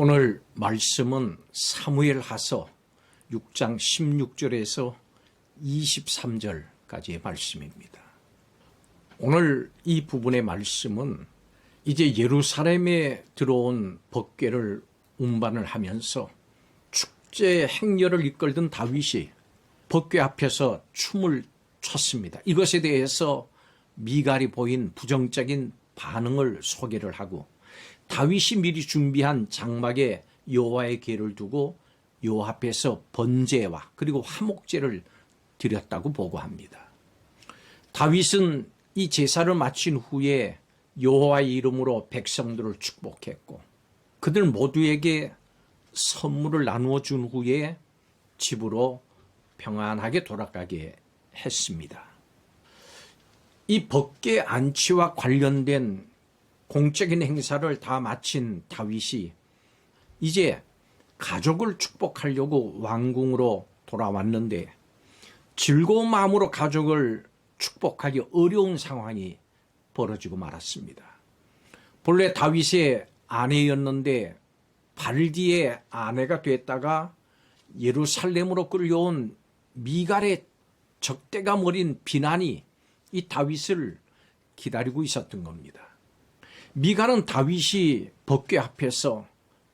오늘 말씀은 사무엘하서 6장 16절에서 23절까지의 말씀입니다. 오늘 이 부분의 말씀은 이제 예루살렘에 들어온 법궤를 운반을 하면서 축제 행렬을 이끌던 다윗이 법궤 앞에서 춤을 췄습니다. 이것에 대해서 미갈이 보인 부정적인 반응을 소개를 하고 다윗이 미리 준비한 장막에 여호와의 궤를 두고 여호와 앞에서 번제와 그리고 화목제를 드렸다고 보고합니다. 다윗은 이 제사를 마친 후에 여호와의 이름으로 백성들을 축복했고 그들 모두에게 선물을 나누어 준 후에 집으로 평안하게 돌아가게 했습니다. 이 법궤 안치와 관련된 공적인 행사를 다 마친 다윗이 이제 가족을 축복하려고 왕궁으로 돌아왔는데 즐거운 마음으로 가족을 축복하기 어려운 상황이 벌어지고 말았습니다. 본래 다윗의 아내였는데 발디의 아내가 됐다가 예루살렘으로 끌려온 미갈의 적대감 어린 비난이 이 다윗을 기다리고 있었던 겁니다. 미갈은 다윗이 법궤 앞에서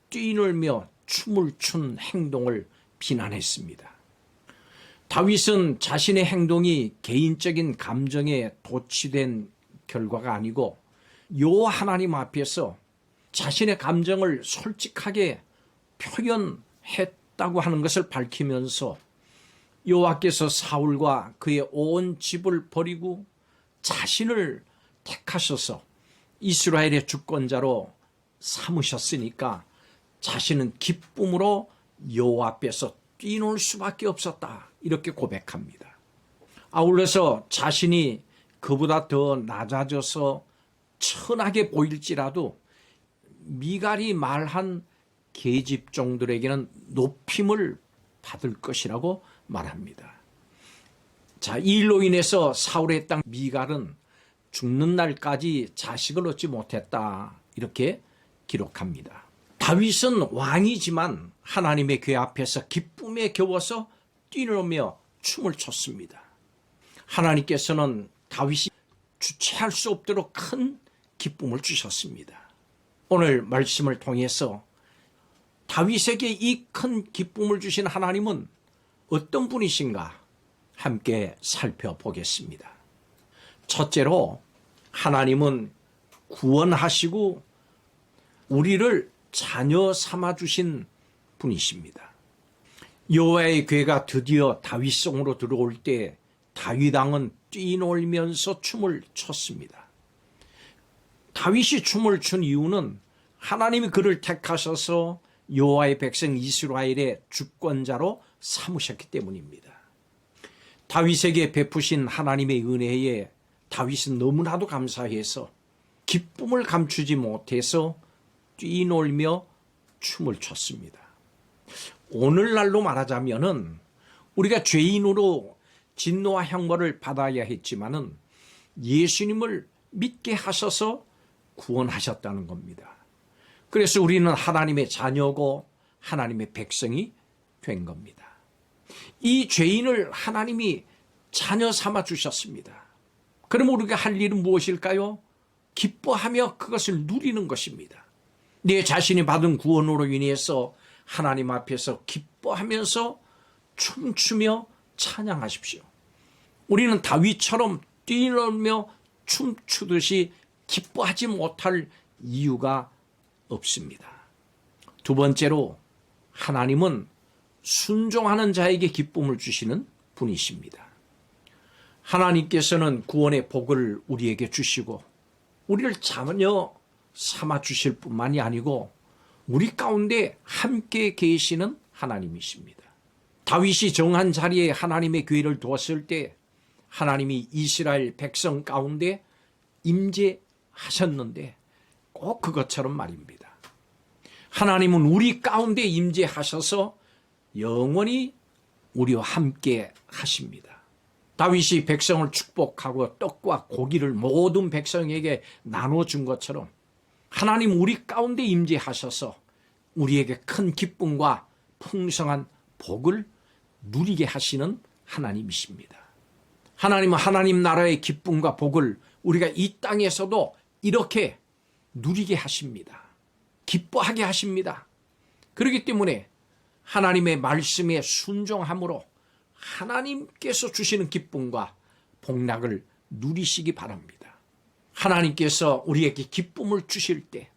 뛰놀며 춤을 춘 행동을 비난했습니다. 다윗은 자신의 행동이 개인적인 감정에 도취된 결과가 아니고 여호와 하나님 앞에서 자신의 감정을 솔직하게 표현했다고 하는 것을 밝히면서 여호와께서 사울과 그의 온 집을 버리고 자신을 택하셔서 이스라엘의 주권자로 삼으셨으니까 자신은 기쁨으로 여호와 앞에서 뛰놀 수밖에 없었다. 이렇게 고백합니다. 아울러서 자신이 그보다 더 낮아져서 천하게 보일지라도 미갈이 말한 계집종들에게는 높임을 받을 것이라고 말합니다. 자, 이 일로 인해서 사울의 땅 미갈은 죽는 날까지 자식을 얻지 못했다. 이렇게 기록합니다. 다윗은 왕이지만 하나님의 궤 앞에서 기쁨에 겨워서 뛰놀며 춤을 췄습니다. 하나님께서는 다윗이 주체할 수 없도록 큰 기쁨을 주셨습니다. 오늘 말씀을 통해서 다윗에게 이 큰 기쁨을 주신 하나님은 어떤 분이신가 함께 살펴보겠습니다. 첫째로 하나님은 구원하시고 우리를 자녀 삼아주신 분이십니다. 여호와의 궤가 드디어 다윗성으로 들어올 때 다윗 왕은 뛰놀면서 춤을 췄습니다. 다윗이 춤을 춘 이유는 하나님이 그를 택하셔서 여호와의 백성 이스라엘의 주권자로 삼으셨기 때문입니다. 다윗에게 베푸신 하나님의 은혜에 다윗은 너무나도 감사해서 기쁨을 감추지 못해서 뛰놀며 춤을 췄습니다. 오늘날로 말하자면은 우리가 죄인으로 진노와 형벌을 받아야 했지만은 예수님을 믿게 하셔서 구원하셨다는 겁니다. 그래서 우리는 하나님의 자녀고 하나님의 백성이 된 겁니다. 이 죄인을 하나님이 자녀 삼아 주셨습니다. 그럼 우리가 할 일은 무엇일까요? 기뻐하며 그것을 누리는 것입니다. 내 자신이 받은 구원으로 인해서 하나님 앞에서 기뻐하면서 춤추며 찬양하십시오. 우리는 다윗처럼 뛰놀며 춤추듯이 기뻐하지 못할 이유가 없습니다. 두 번째로 하나님은 순종하는 자에게 기쁨을 주시는 분이십니다. 하나님께서는 구원의 복을 우리에게 주시고 우리를 자녀 삼아 주실 뿐만이 아니고 우리 가운데 함께 계시는 하나님이십니다. 다윗이 정한 자리에 하나님의 궤를 두었을 때 하나님이 이스라엘 백성 가운데 임재하셨는데 꼭 그것처럼 말입니다. 하나님은 우리 가운데 임재하셔서 영원히 우리와 함께 하십니다. 다윗이 백성을 축복하고 떡과 고기를 모든 백성에게 나눠준 것처럼 하나님 우리 가운데 임재하셔서 우리에게 큰 기쁨과 풍성한 복을 누리게 하시는 하나님이십니다. 하나님은 하나님 나라의 기쁨과 복을 우리가 이 땅에서도 이렇게 누리게 하십니다. 기뻐하게 하십니다. 그렇기 때문에 하나님의 말씀에 순종함으로 하나님께서 주시는 기쁨과 복락을 누리시기 바랍니다. 하나님께서 우리에게 기쁨을 주실 때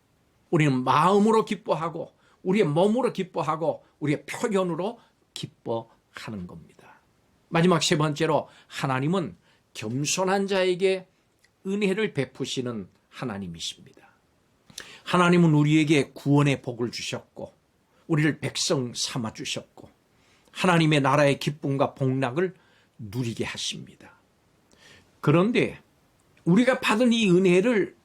우리는 마음으로 기뻐하고 우리의 몸으로 기뻐하고 우리의 표현으로 기뻐하는 겁니다. 마지막 세 번째로 하나님은 겸손한 자에게 은혜를 베푸시는 하나님이십니다. 하나님은 우리에게 구원의 복을 주셨고 우리를 백성 삼아 주셨고 하나님의 나라의 기쁨과 복락을 누리게 하십니다. 그런데 우리가 받은 이 은혜를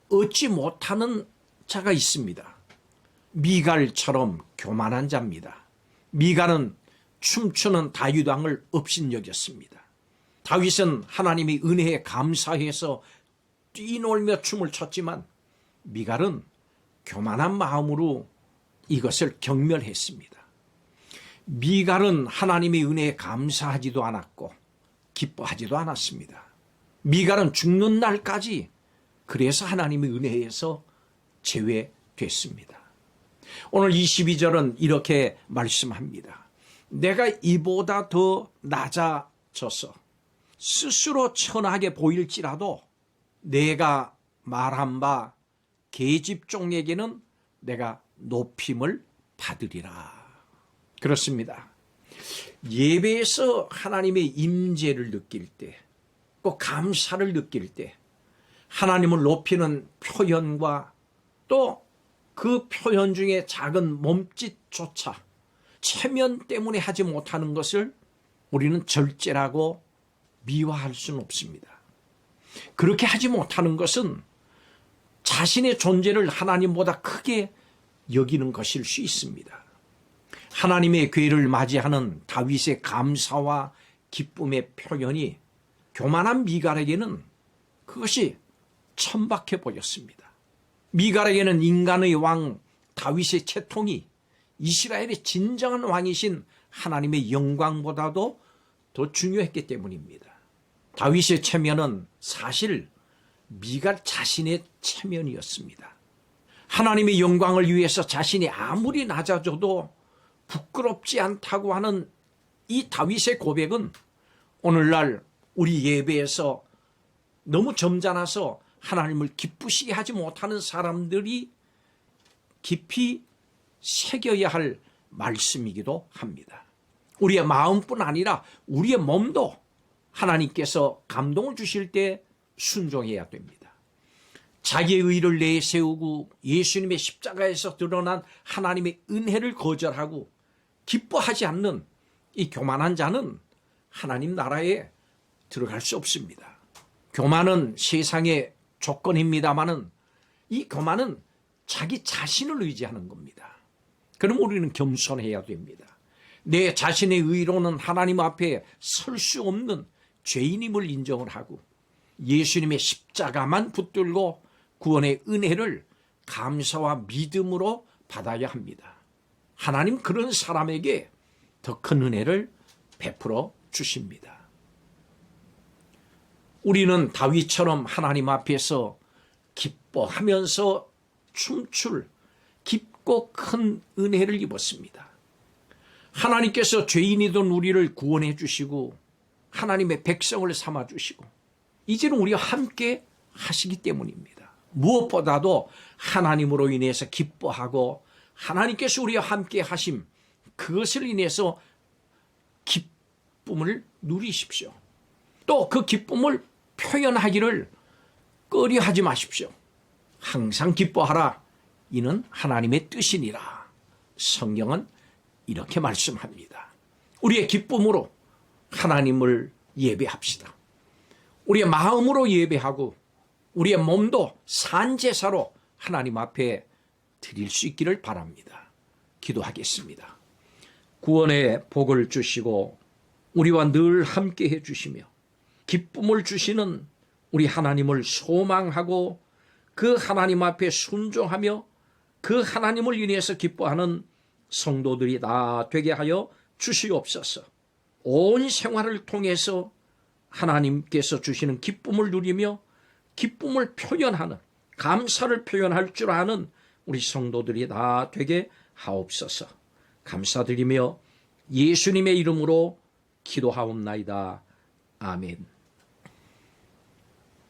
얻지 못하는 자가 있습니다. 미갈처럼 교만한 자입니다. 미갈은 춤추는 다윗 왕을 업신여겼습니다. 다윗은 하나님의 은혜에 감사해서 뛰놀며 춤을 췄지만 미갈은 교만한 마음으로 이것을 경멸했습니다. 미갈은 하나님의 은혜에 감사하지도 않았고 기뻐하지도 않았습니다. 미갈은 죽는 날까지 그래서 하나님의 은혜에서 제외됐습니다. 오늘 22절은 이렇게 말씀합니다. 내가 이보다 더 낮아져서 스스로 천하게 보일지라도 내가 말한 바 계집종에게는 내가 높임을 받으리라. 그렇습니다. 예배에서 하나님의 임재를 느낄 때, 꼭 감사를 느낄 때 하나님을 높이는 표현과 또 그 표현 중에 작은 몸짓조차 체면 때문에 하지 못하는 것을 우리는 절제라고 미화할 수는 없습니다. 그렇게 하지 못하는 것은 자신의 존재를 하나님보다 크게 여기는 것일 수 있습니다. 하나님의 궤를 맞이하는 다윗의 감사와 기쁨의 표현이 교만한 미갈에게는 그것이 천박해 보였습니다. 미갈에게는 인간의 왕 다윗의 채통이 이스라엘의 진정한 왕이신 하나님의 영광보다도 더 중요했기 때문입니다. 다윗의 체면은 사실 미갈 자신의 체면이었습니다. 하나님의 영광을 위해서 자신이 아무리 낮아져도 부끄럽지 않다고 하는 이 다윗의 고백은 오늘날 우리 예배에서 너무 점잖아서 하나님을 기쁘시게 하지 못하는 사람들이 깊이 새겨야 할 말씀이기도 합니다. 우리의 마음뿐 아니라 우리의 몸도 하나님께서 감동을 주실 때 순종해야 됩니다. 자기의 의를 내세우고 예수님의 십자가에서 드러난 하나님의 은혜를 거절하고 기뻐하지 않는 이 교만한 자는 하나님 나라에 들어갈 수 없습니다. 교만은 세상의 조건입니다마는 이 교만은 자기 자신을 의지하는 겁니다. 그럼 우리는 겸손해야 됩니다. 내 자신의 의로는 하나님 앞에 설 수 없는 죄인임을 인정을 하고 예수님의 십자가만 붙들고 구원의 은혜를 감사와 믿음으로 받아야 합니다. 하나님 그런 사람에게 더 큰 은혜를 베풀어 주십니다. 우리는 다윗처럼 하나님 앞에서 기뻐하면서 춤출 깊고 큰 은혜를 입었습니다. 하나님께서 죄인이던 우리를 구원해 주시고 하나님의 백성을 삼아 주시고 이제는 우리와 함께 하시기 때문입니다. 무엇보다도 하나님으로 인해서 기뻐하고 하나님께서 우리와 함께 하심, 그것을 인해서 기쁨을 누리십시오. 또 그 기쁨을 표현하기를 꺼려하지 마십시오. 항상 기뻐하라. 이는 하나님의 뜻이니라. 성경은 이렇게 말씀합니다. 우리의 기쁨으로 하나님을 예배합시다. 우리의 마음으로 예배하고 우리의 몸도 산제사로 하나님 앞에 드릴 수 있기를 바랍니다. 기도하겠습니다. 구원의 복을 주시고 우리와 늘 함께 해주시며 기쁨을 주시는 우리 하나님을 소망하고 그 하나님 앞에 순종하며 그 하나님을 인해서 기뻐하는 성도들이 다 되게 하여 주시옵소서. 온 생활을 통해서 하나님께서 주시는 기쁨을 누리며 기쁨을 표현하는, 감사를 표현할 줄 아는 우리 성도들이 다 되게 하옵소서. 감사드리며 예수님의 이름으로 기도하옵나이다. 아멘.